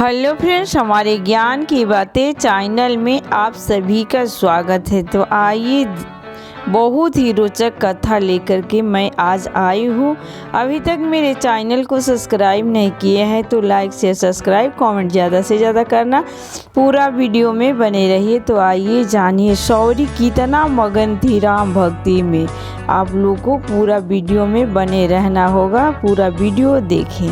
Hello friends, हमारे ज्ञान की बातें चैनल में आप सभी का स्वागत है। तो आइए बहुत ही रोचक कथा लेकर के मैं आज आई हूँ। अभी तक मेरे चैनल को सब्सक्राइब नहीं किए हैं तो लाइक शेयर सब्सक्राइब कमेंट ज़्यादा से ज़्यादा करना, पूरा वीडियो में बने रहिए। तो आइए जानिए शौरी कितना मगन थी राम भक्ति में। आप लोग को पूरा वीडियो में बने रहना होगा, पूरा वीडियो देखें।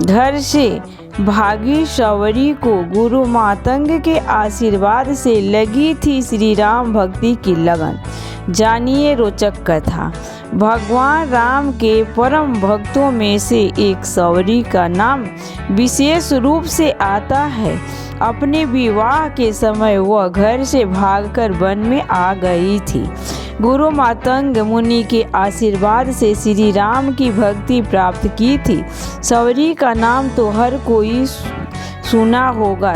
घर से भागी शौरी को गुरु मातंग के आशीर्वाद से लगी थी श्री राम भक्ति की लगन। जानिए रोचक कथा। भगवान राम के परम भक्तों में से एक शौरी का नाम विशेष रूप से आता है। अपने विवाह के समय वह घर से भागकर वन में आ गई थी। गुरु मातंग मुनि के आशीर्वाद से श्री राम की भक्ति प्राप्त की थी। शौरी का नाम तो हर कोई सुना होगा।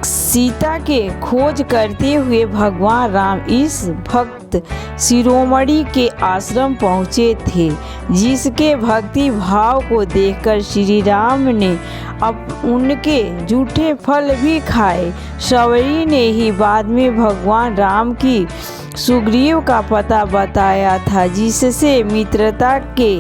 सीता के खोज करते हुए भगवान राम इस भक्त शिरोमणि के आश्रम पहुँचे थे, जिसके भक्ति भाव को देखकर श्री राम ने अब उनके जूठे फल भी खाए। शौरी ने ही बाद में भगवान राम की सुग्रीव का पता बताया था, जिससे मित्रता के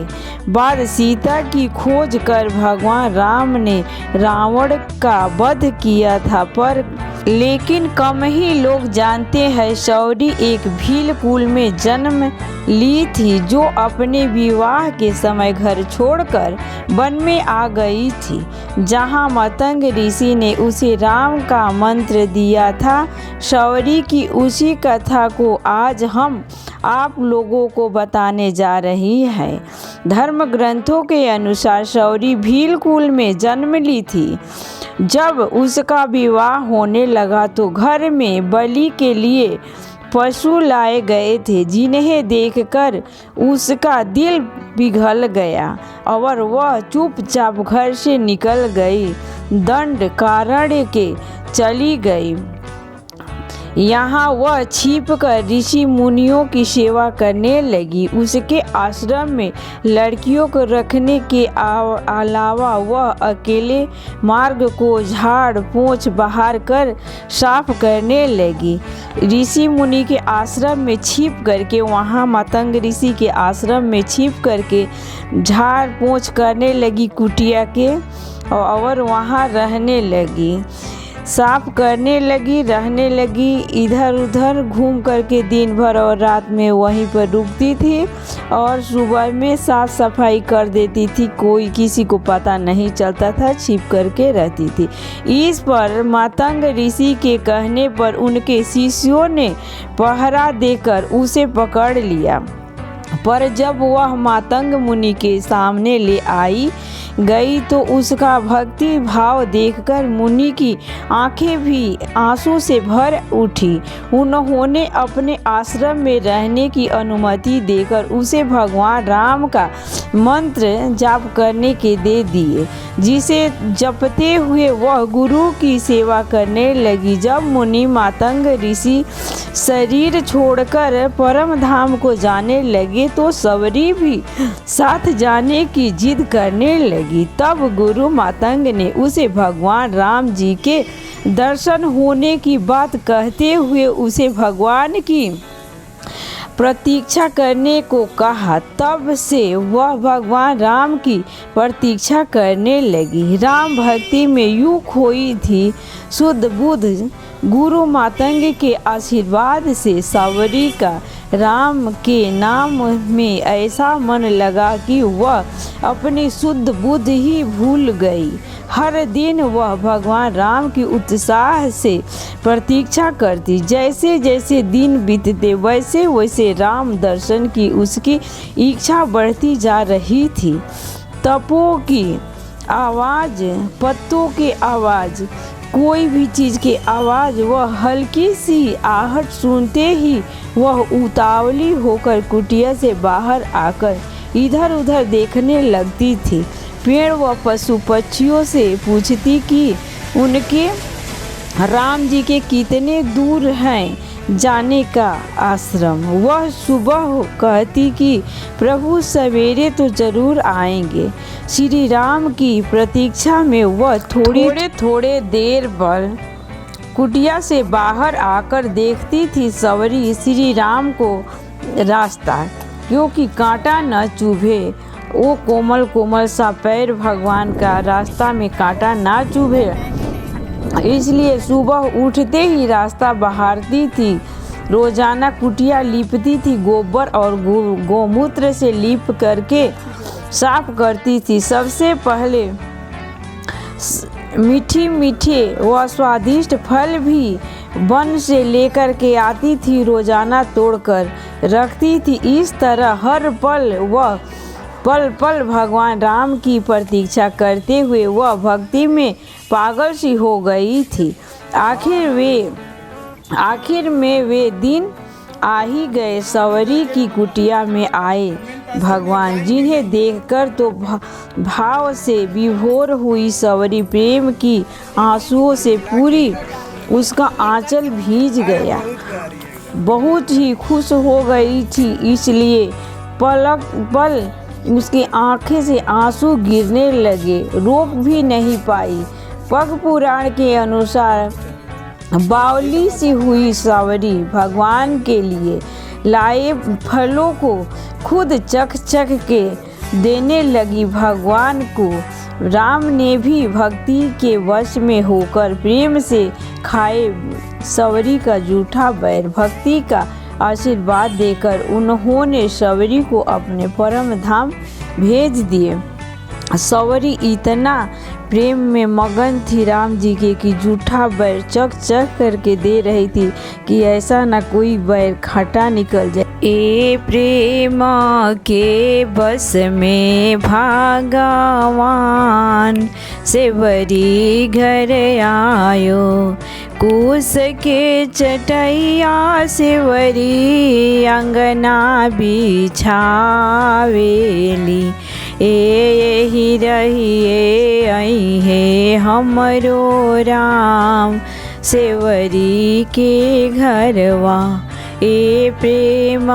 बाद सीता की खोज कर भगवान राम ने रावण का वध किया था। पर लेकिन कम ही लोग जानते हैं शौरी एक भील कुल में जन्म ली थी, जो अपने विवाह के समय घर छोड़कर वन में आ गई थी, जहां मतंग ऋषि ने उसे राम का मंत्र दिया था। शौरी की उसी कथा को आज हम आप लोगों को बताने जा रही हैं। धर्म ग्रंथों के अनुसार शौरी भील कुल में जन्म ली थी। जब उसका विवाह होने लगा तो घर में बलि के लिए पशु लाए गए थे, जिन्हें देखकर उसका दिल पिघल गया और वह चुपचाप घर से निकल गई, दंड कारण्य के चली गई। यहाँ वह छिपकर ऋषि मुनियों की सेवा करने लगी। उसके आश्रम में लड़कियों को रखने के अलावा वह अकेले मार्ग को झाड़ पोंछ बहार कर साफ करने लगी। ऋषि मुनि के आश्रम में छिप करके, वहाँ मतंग ऋषि के आश्रम में छिप करके झाड़ पोंछ करने लगी कुटिया के, और वहाँ रहने लगी, साफ करने लगी, रहने लगी। इधर उधर घूम करके दिन भर और रात में वहीं पर रुकती थी और सुबह में साफ सफाई कर देती थी। कोई किसी को पता नहीं चलता था, छिप करके रहती थी। इस पर मतंग ऋषि के कहने पर उनके शिष्यों ने पहरा देकर उसे पकड़ लिया। पर जब वह मतंग मुनि के सामने ले आई गई तो उसका भक्ति भाव देखकर मुनि की आंखें भी आंसू से भर उठी। उन्होंने अपने आश्रम में रहने की अनुमति देकर उसे भगवान राम का मंत्र जाप करने के दे दिए, जिसे जपते हुए वह गुरु की सेवा करने लगी। जब मुनि मतंग ऋषि शरीर छोड़कर परम धाम को जाने लगे तो शौरी भी साथ जाने की जिद करने लगी। तब गुरु मतंग ने उसे भगवान राम जी के दर्शन होने की बात कहते हुए उसे भगवान की प्रतीक्षा करने को कहा। तब से वह भगवान राम की प्रतीक्षा करने लगी। राम भक्ति में यूं खोई थी शुद्ध बुद्ध। गुरु मातंग के आशीर्वाद से शौरी का राम के नाम में ऐसा मन लगा कि वह अपनी शुद्ध बुद्ध ही भूल गई। हर दिन वह भगवान राम की उत्साह से प्रतीक्षा करती। जैसे जैसे दिन बीतते वैसे वैसे राम दर्शन की उसकी इच्छा बढ़ती जा रही थी। तपों की आवाज़, पत्तों की आवाज़, कोई भी चीज़ की आवाज़, वह हल्की सी आहट सुनते ही वह उतावली होकर कुटिया से बाहर आकर इधर उधर देखने लगती थी। पेड़ व पशु पक्षियों से पूछती कि उनके राम जी के कितने दूर हैं। जाने का आश्रम। वह सुबह कहती कि प्रभु सवेरे तो जरूर आएंगे। श्री राम की प्रतीक्षा में वह थोड़े देर पर कुटिया से बाहर आकर देखती थी सवरी श्री राम को रास्ता, क्योंकि कांटा न चुभे। वो कोमल कोमल सा पैर भगवान का रास्ता में कांटा ना चुभे, इसलिए सुबह उठते ही रास्ता बहारती थी। रोजाना कुटिया लीपती थी, गोबर और गोमूत्र से लीप करके साफ करती थी। सबसे पहले मीठे व स्वादिष्ट फल भी वन से लेकर के आती थी, रोजाना तोड़कर रखती थी। इस तरह हर पल पल भगवान राम की प्रतीक्षा करते हुए वह भक्ति में पागल सी हो गई थी। आखिर में वे दिन आ ही गए। सवरी की कुटिया में आए भगवान, जिन्हें देखकर तो भाव से विभोर हुई सवरी प्रेम की आंसुओं से पूरी उसका आंचल भीज गया। बहुत ही खुश हो गई थी, इसलिए पल उसकी आंखें से आंसू गिरने लगे, रोक भी नहीं पाई। पग पुराण के अनुसार बावली सी हुई सवरी भगवान के लिए लाए फलों को खुद चख के देने लगी। भगवान को राम ने भी भक्ति के वश में होकर प्रेम से खाए सवरी का जूठा बैर। भक्ति का आशीर्वाद देकर उन्होंने सवरी को अपने परम धाम भेज दिए। सवरी इतना प्रेम में मगन थी राम जी के कि जूठा बैर चख करके दे रही थी कि ऐसा ना कोई बैर खट्टा निकल जाए। ए प्रेम के बस में भगवान सेवरी घर आयो, कूस के चटैया सेवरी अंगना बिछावेली। यही रहिए आई है हमरो राम सेवरी के घरवा। ए प्रेम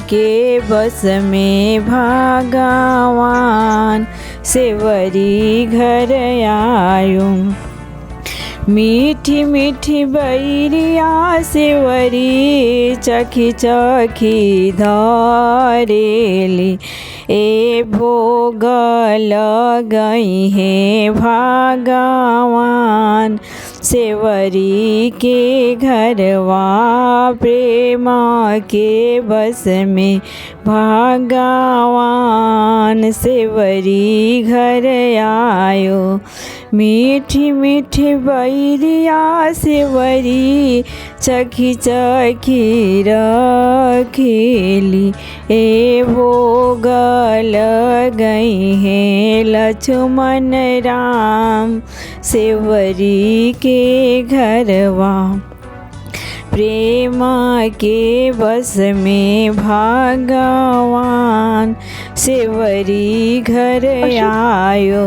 के बस में भगवान सेवरी घर आयो। मीठी मीठी बैरिया सेवरी चखी धरेली। ए भोग लगई है भगवान सेवरी के घरवा। प्रेम के बस में भगवान सेवरी घर आयो। मीठी मीठी बैरिया सेवरी चखी रखेली। ए भोग लगई है लक्ष्मण राम सेवरी के घरवा। प्रेम के बस में भगवान सेवरी घर आयो।